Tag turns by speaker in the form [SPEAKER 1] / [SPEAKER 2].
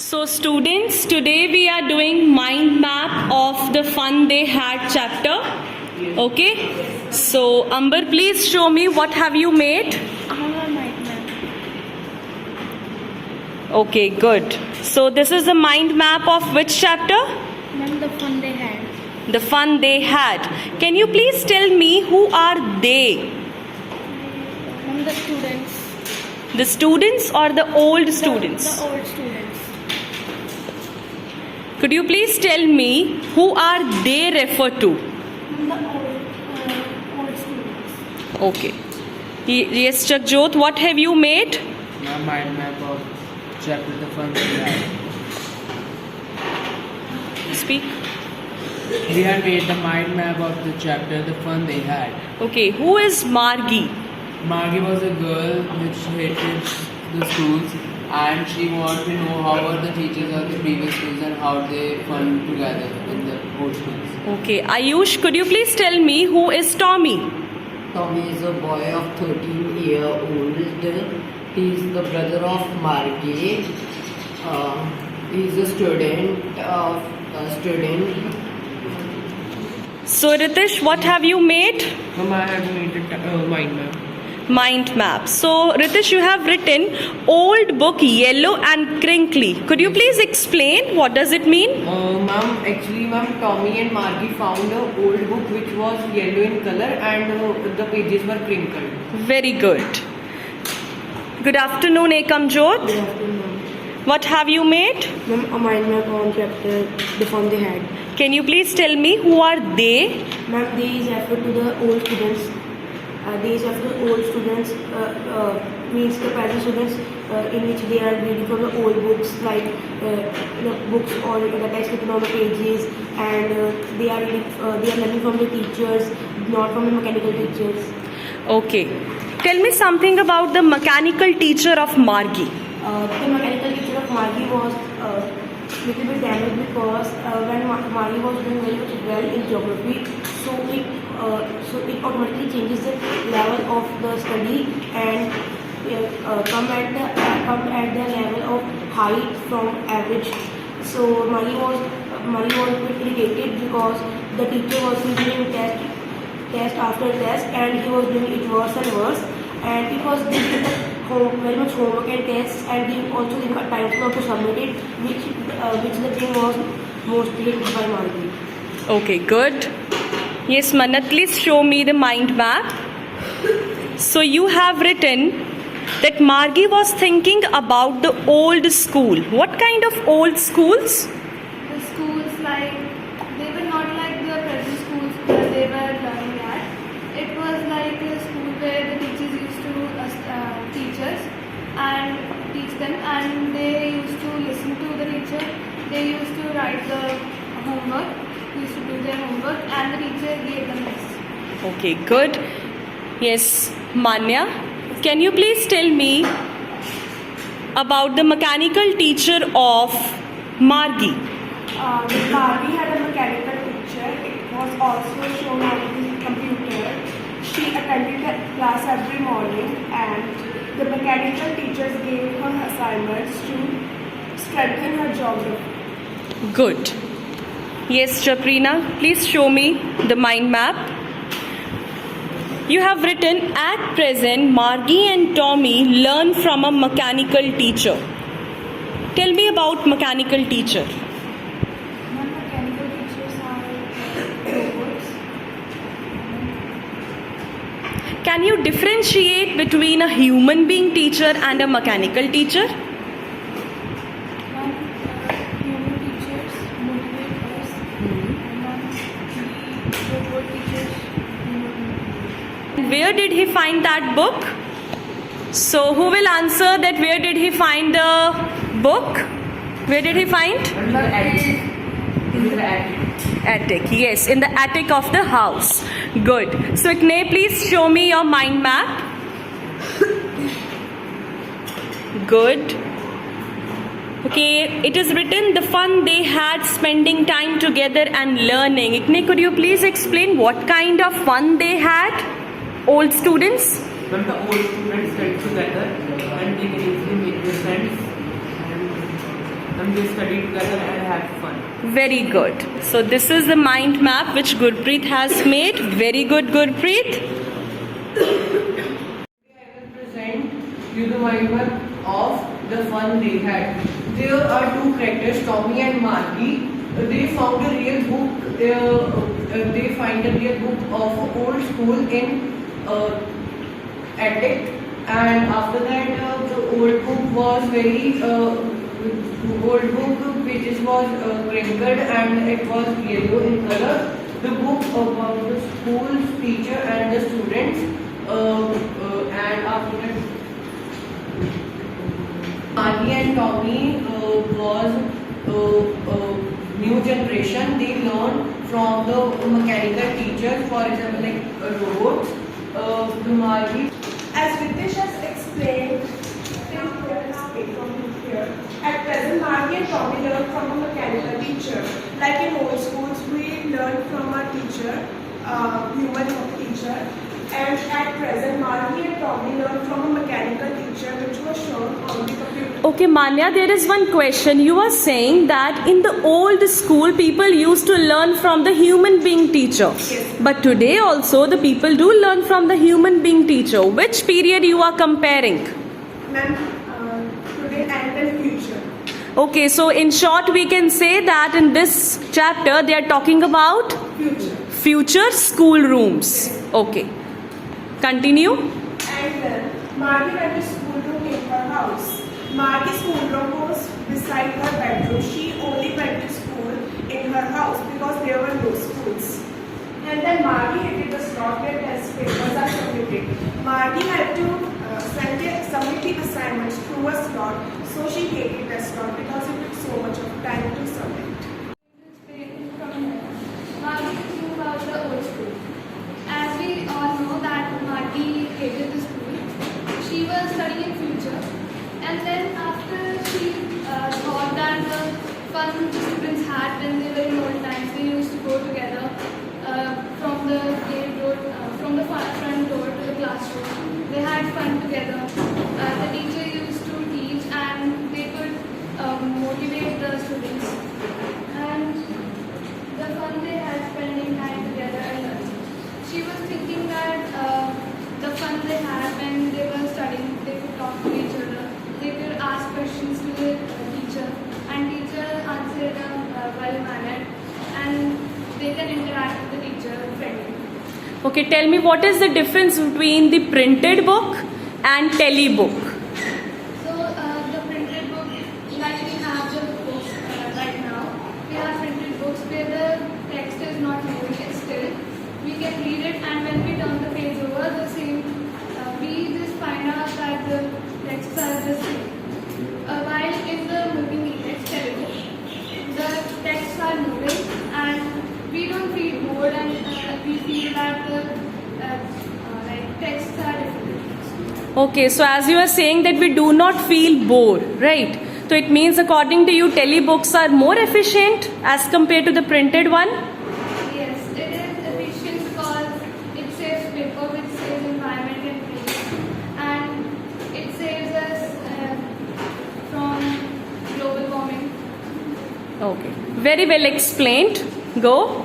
[SPEAKER 1] So students, today we are doing mind map of the fun they had chapter. Okay. So Amber, please show me what have you made.
[SPEAKER 2] I have a mind map.
[SPEAKER 1] Okay, good. So this is the mind map of which chapter?
[SPEAKER 2] Ma'am, the fun they had.
[SPEAKER 1] The fun they had. Can you please tell me who are they?
[SPEAKER 2] Ma'am, the students.
[SPEAKER 1] The students or the old students?
[SPEAKER 2] The old students.
[SPEAKER 1] Could you please tell me who are they refer to?
[SPEAKER 2] Ma'am, the old students.
[SPEAKER 1] Okay. Yes, Jagjot, what have you made?
[SPEAKER 3] My mind map of chapter the fun we had.
[SPEAKER 1] Speak.
[SPEAKER 3] We had made the mind map of the chapter the fun they had.
[SPEAKER 1] Okay, who is Margi?
[SPEAKER 3] Margie was a girl which hated the schools and she wanted to know how were the teachers of the previous schools and how they fun together in the old schools.
[SPEAKER 1] Okay, Ayush, could you please tell me who is Tommy?
[SPEAKER 4] Tommy is a boy of 13-year-old. He is the brother of Margie. He is a student.
[SPEAKER 1] So Ritish, what have you made?
[SPEAKER 3] I have made a mind map.
[SPEAKER 1] Mind map. So Ritish, you have written old book yellow and crinkly. Could you please explain what does it mean?
[SPEAKER 4] Ma'am, Tommy and Margie found an old book which was yellow in color and the pages were crinkled.
[SPEAKER 1] Very good. Good afternoon, Ekam Jyot.
[SPEAKER 5] Good afternoon,
[SPEAKER 1] What have you made?
[SPEAKER 5] ma'am. A mind map on chapter the fun they had.
[SPEAKER 1] Can you please tell me who are they?
[SPEAKER 5] Ma'am, they is referred to the old students. They is referred to old students means the present students in which they are reading from the old books like the books or the text written on the pages, and they are learning from the teachers, not from the mechanical teachers.
[SPEAKER 1] Okay. Tell me something about the mechanical teacher of Margi.
[SPEAKER 5] The mechanical teacher of Margie was little bit damaged because when Margie was doing very much well in geography, so it automatically changes the level of the study and come at the level of height from average. So Margie was a bit irritated because the teacher was giving test after test and he was doing it worse and worse, and it was very much homework and tests, and he also didn't got time slot to submit it, which the thing was mostly hit by Margie.
[SPEAKER 1] Okay, good. Yes, Manat, please show me the mind map. So you have written that Margie was thinking about the old school. What kind of old schools?
[SPEAKER 2] The schools they were not like the present schools where they were learning at. It was like a school where the teachers used to teachers and teach them, and they used to listen to the teacher. They used to write the homework, used to do their homework, and the teacher gave them this.
[SPEAKER 1] Okay, good. Yes, Manya, can you please tell me about the mechanical teacher of Margi?
[SPEAKER 6] Margie had a mechanical teacher. It was also shown on the computer. She attended the class every morning, and the mechanical teachers gave her assignments to strengthen her geography.
[SPEAKER 1] Good. Yes, Chaprina, please show me the mind map. You have written, at present, Margie and Tommy learn from a mechanical teacher. Tell me about mechanical teacher.
[SPEAKER 2] Non-mechanical teachers are robots.
[SPEAKER 1] Can you differentiate between a human being teacher and a mechanical teacher?
[SPEAKER 2] Human teachers motivate us, and the robot teachers
[SPEAKER 1] Where did he find that book? So who will answer that where did he find the book? Where did he find?
[SPEAKER 4] In the attic.
[SPEAKER 1] Attic. Yes, in the attic of the house. Good. So Ikne, please show me your mind map. Good. Okay, it is written the fun they had spending time together and learning. Ikne, could you please explain what kind of fun they had? Old students?
[SPEAKER 3] When the old students get together and they can easily make their friends, and and they study together and have fun.
[SPEAKER 1] Very good. So this is the mind map which Gurpreet has made. Very good, Gurpreet.
[SPEAKER 4] I will present you the mind map of the fun they had. There are two characters, Tommy and Margie. They found a real book. They find a real book of an old school in attic, and after that the old book was very old book pages was wrinkled and it was yellow in color. The book about the school's teacher and the students, and after that Margie and Tommy was new generation. They learned from the mechanical teachers, for example, like robots. The Margie.
[SPEAKER 6] As Ritesh has explained, at present, Margie and Tommy learn from a mechanical teacher. Like in old schools, we learn from a teacher, human teacher. And at present, Margie and Tommy learn from a mechanical teacher, which was shown on the computer.
[SPEAKER 1] Okay, Manya, there is one question. You are saying that in the old school, people used to learn from the human being teacher.
[SPEAKER 6] Yes.
[SPEAKER 1] But today also, the people do learn from the human being teacher. Which period you are comparing?
[SPEAKER 6] Ma'am, today and then future.
[SPEAKER 1] Okay, so in short, we can say that in this chapter, they are talking about
[SPEAKER 6] Future.
[SPEAKER 1] future school rooms. Okay, continue.
[SPEAKER 6] And then Margie went to schoolroom in her house. Margie's schoolroom was beside her bedroom. She only went to school in her house because there were no schools. And then Margie hated the slot where test papers are submitted. Margie had to submit the assignments through a slot, so she hated the slot because it took so much of time to submit.
[SPEAKER 2] Margie knew about the old school. As we all know that Margie hated the school, she was studying future, and then after she thought that the fun the students had when they were in old times, they used to go together from the gate door, from the front door to the classroom. They had fun together. The teacher used to teach, and they could motivate the students. And the fun they had spending time together and learning. She was thinking that the fun they had when they were studying, they could talk to each other, they could ask questions to the teacher, and teacher answered them well mannered, and they can interact with the teacher friendly.
[SPEAKER 1] Okay, tell me what is the difference between the printed book and telebook?
[SPEAKER 2] So the printed book, like we have the books right now, we have printed books where the text is not moving, it's still. We can read it, and when we turn the page over, the same, we just find out that the texts are the same. While in the moving image telebook, the texts are moving, and we don't feel bored, and we feel that the like texts are different.
[SPEAKER 1] Okay, so as you are saying that we do not feel bored, right? So it means according to you, telebooks are more efficient as compared to the printed one?
[SPEAKER 2] Yes, it is efficient because it saves paper, which saves environment and trees, and it saves us from global warming.
[SPEAKER 1] Okay, very well explained. Go.